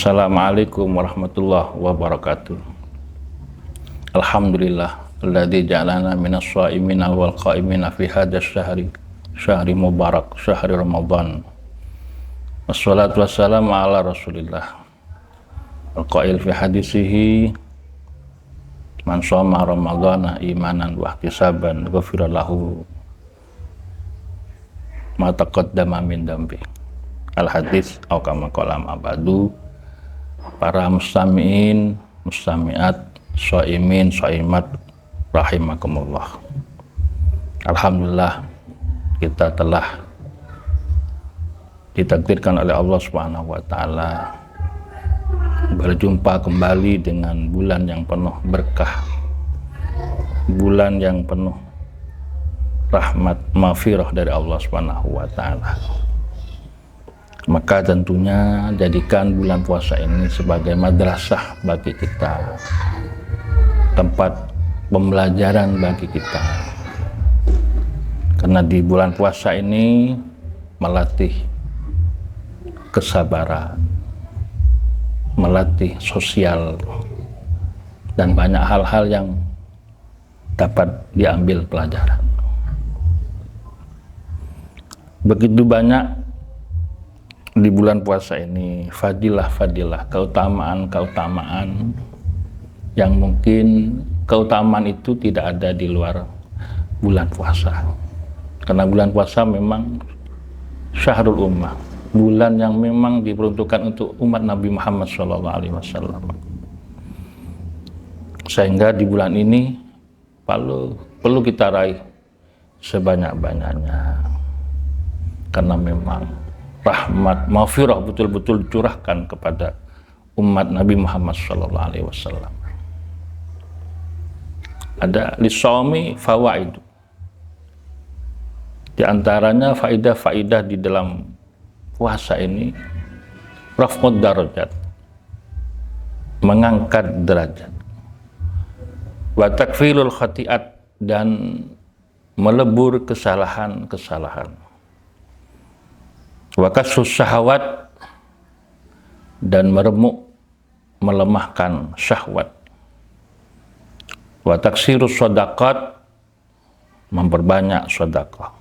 Assalamualaikum warahmatullahi wabarakatuh. Alhamdulillah alladzi ja'alana minas shaimina wal qaimina fi hadzal syahri mubarak syahri Ramadan. Wassalatu wassalamu ala Rasulillah. Al-qail fi hadisihi man shoma ramadhana imanan wa ihtisaban ghufira lahu ma taqaddama min dambi. Al-hadis atau kama qala ma'badu. Para mustami'in, mustami'at, shaimin, shaimat rahimakumullah. Alhamdulillah kita telah ditakdirkan oleh Allah Subhanahu wa taala berjumpa kembali dengan bulan yang penuh berkah, bulan yang penuh rahmat maghfirah dari Allah Subhanahu wa taala. Maka tentunya jadikan bulan puasa ini sebagai madrasah bagi kita, tempat pembelajaran bagi kita. Karena di bulan puasa ini melatih kesabaran, melatih sosial, dan banyak hal-hal yang dapat diambil pelajaran. Begitu banyak di bulan puasa ini fadilah-fadilah, keutamaan-keutamaan yang mungkin keutamaan itu tidak ada di luar bulan puasa. Karena bulan puasa memang syahrul ummah, bulan yang memang diperuntukkan untuk umat Nabi Muhammad SAW. Sehingga di bulan ini perlu kita raih sebanyak-banyaknya. Karena memang rahmat maghfirah betul-betul dicurahkan kepada umat Nabi Muhammad SAW. Ada lisawmi fawaid. Di antaranya faidah-faidah di dalam puasa ini raf'ud darajat, mengangkat derajat, wa takfirul khati'at, dan melebur kesalahan-kesalahan, wa kasrus syahwat, dan meremuk melemahkan syahwat, wa taksirus shadaqat, memperbanyak sedekah,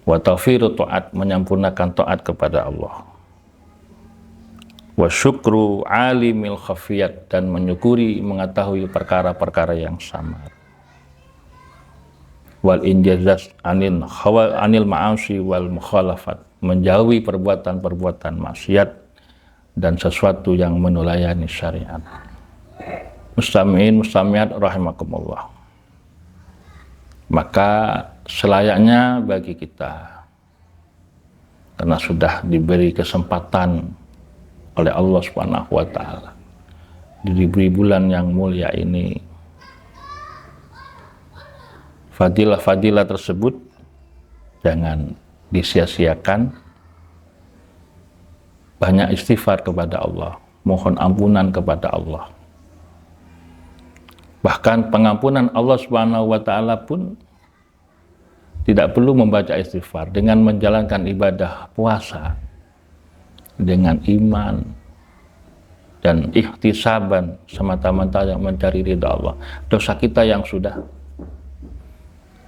wa tawfiru ta'at, menyempurnakan taat kepada Allah, wa syukru alimil khafiyat, dan menyukuri mengetahui perkara-perkara yang samar, wal injazaz anil ma'asi wal mukhalafat, menjauhi perbuatan-perbuatan maksiat dan sesuatu yang menulayani syariat. Mustami'in mustami'at rahimakumullah. Maka selayaknya bagi kita, karena sudah diberi kesempatan oleh Allah Subhanahu wa taala, diberi bulan yang mulia ini, fadilah-fadilah tersebut jangan disia-siakan. Banyak istighfar kepada Allah, mohon ampunan kepada Allah. Bahkan pengampunan Allah Subhanahu wa taala pun tidak perlu membaca istighfar. Dengan menjalankan ibadah puasa dengan iman dan ihtisaban, semata-mata yang mencari ridha Allah, dosa kita yang sudah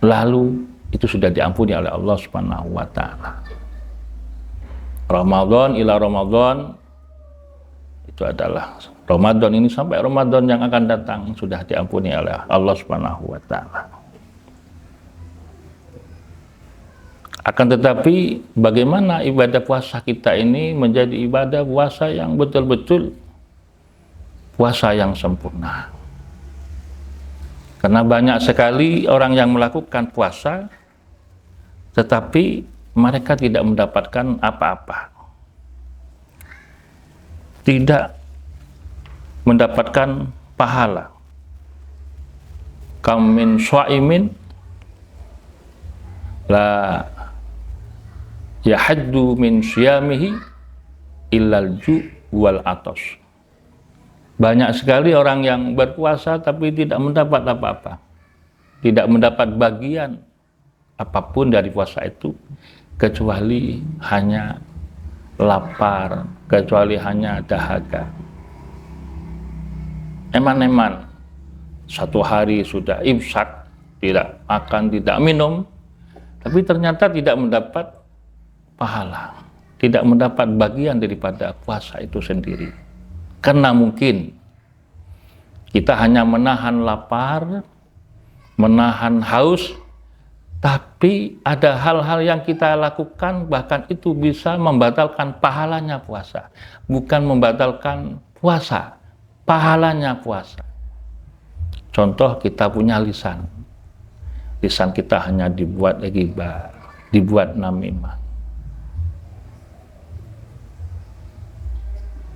lalu itu sudah diampuni oleh Allah Subhanahu wa taala. Ramadan ila Ramadan, itu adalah Ramadan ini sampai Ramadan yang akan datang sudah diampuni oleh Allah Subhanahu wa taala. Akan tetapi bagaimana ibadah puasa kita ini menjadi ibadah puasa yang betul-betul puasa yang sempurna? Karena banyak sekali orang yang melakukan puasa, tetapi mereka tidak mendapatkan apa-apa. Tidak mendapatkan pahala. Kam min shaimin la yahaddu min syiyamihi illal ju' wal atos. Banyak sekali orang yang berpuasa tapi tidak mendapat apa-apa, tidak mendapat bagian apapun dari puasa itu, kecuali hanya lapar, kecuali hanya dahaga. Eman-eman, satu hari sudah imsak, tidak makan, tidak minum, tapi ternyata tidak mendapat pahala, tidak mendapat bagian daripada puasa itu sendiri. Karena mungkin kita hanya menahan lapar, menahan haus, tapi ada hal-hal yang kita lakukan bahkan itu bisa membatalkan pahalanya puasa. Bukan membatalkan puasa, pahalanya puasa. Contoh, kita punya lisan. Lisan kita hanya dibuat ghibah, dibuat namimah.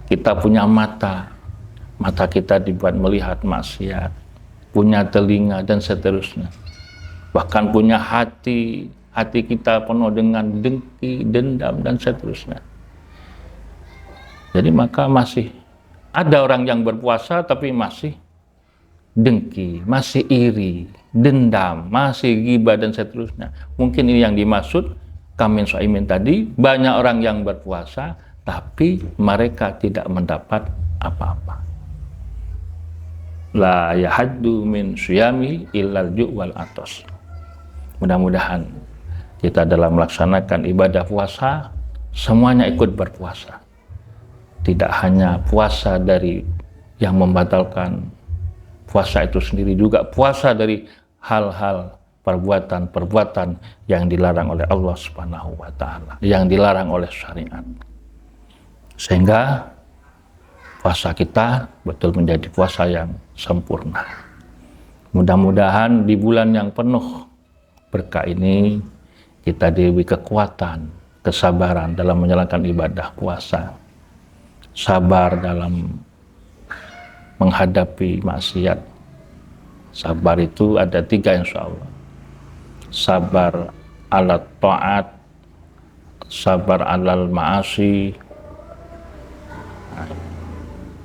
Kita punya mata, mata kita dibuat melihat maksiat. Punya telinga dan seterusnya. Bahkan punya hati, hati kita penuh dengan dengki, dendam dan seterusnya. Jadi maka masih ada orang yang berpuasa tapi masih dengki, masih iri, dendam, masih ghibah dan seterusnya. Mungkin ini yang dimaksud Kamin Soimin tadi, banyak orang yang berpuasa tapi mereka tidak mendapat apa-apa. La yahaddu min suyami illal ju' wal atos. Mudah-mudahan kita dalam melaksanakan ibadah puasa semuanya ikut berpuasa. Tidak hanya puasa dari yang membatalkan puasa itu sendiri, juga puasa dari hal-hal perbuatan-perbuatan yang dilarang oleh Allah Subhanahu wa taala, yang dilarang oleh syariat. Sehingga puasa kita betul menjadi puasa yang sempurna. Mudah-mudahan di bulan yang penuh berkah ini kita diberi kekuatan, kesabaran dalam menjalankan ibadah puasa, sabar dalam menghadapi maksiat. Sabar itu ada 3 insya Allah. Sabar ala ta'at, sabar alal ma'asi,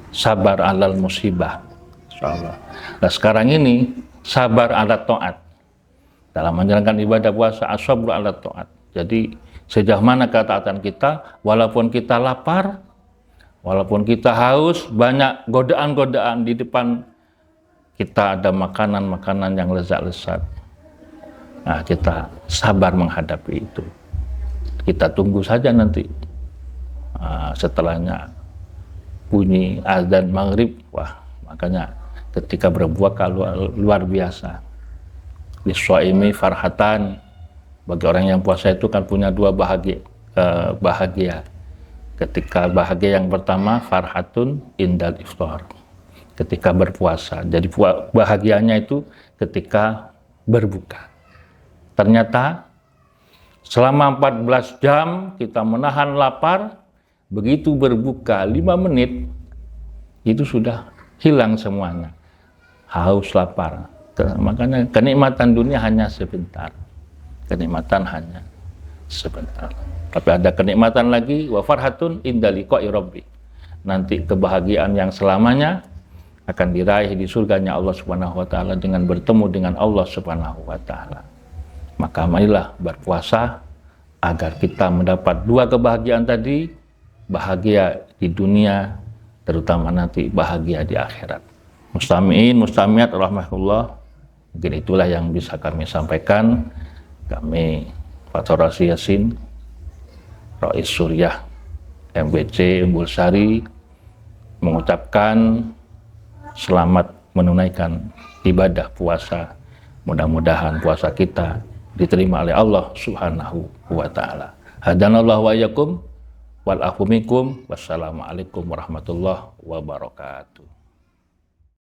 sabar alal musibah, insya Allah. Nah sekarang ini sabar ala ta'at. Dalam menjalankan ibadah puasa, as-sabru ala ta'at. Jadi sejauh mana ketaatan kita, walaupun kita lapar, walaupun kita haus, banyak godaan-godaan di depan kita, ada makanan-makanan yang lezat-lezat. Nah, kita sabar menghadapi itu. Kita tunggu saja nanti. Setelahnya bunyi azan maghrib, wah, makanya ketika berbuka luar biasa. Liswaimi farhatan, bagi orang yang puasa itu kan punya 2 bahagia. Ketika bahagia yang pertama, farhatun indal iftar, ketika berpuasa. Jadi bahagianya itu ketika berbuka. Ternyata selama 14 jam kita menahan lapar, begitu berbuka 5 menit, itu sudah hilang semuanya. Haus, lapar. Makanya kenikmatan dunia hanya sebentar. Kenikmatan hanya sebentar. Tapi ada kenikmatan lagi, wa farhatun inda liqa'i rabbi. Nanti kebahagiaan yang selamanya akan diraih di surganya Allah Subhanahu wa taala dengan bertemu dengan Allah Subhanahu wa taala. Maka marilah berpuasa agar kita mendapat 2 kebahagiaan tadi, bahagia di dunia, terutama nanti bahagia di akhirat. Mustami'in, mustami'at rahmatullah. Mungkin itulah yang bisa kami sampaikan. Kami Fathur Razi Yasin, Rais Suryah MBC Umbul Sari, mengucapkan selamat menunaikan ibadah puasa. Mudah-mudahan puasa kita diterima oleh Allah Subhanahu wa taala. Hadanallahu wa iyyakum wal afu minkum. Wassalamualaikum warahmatullahi wabarakatuh.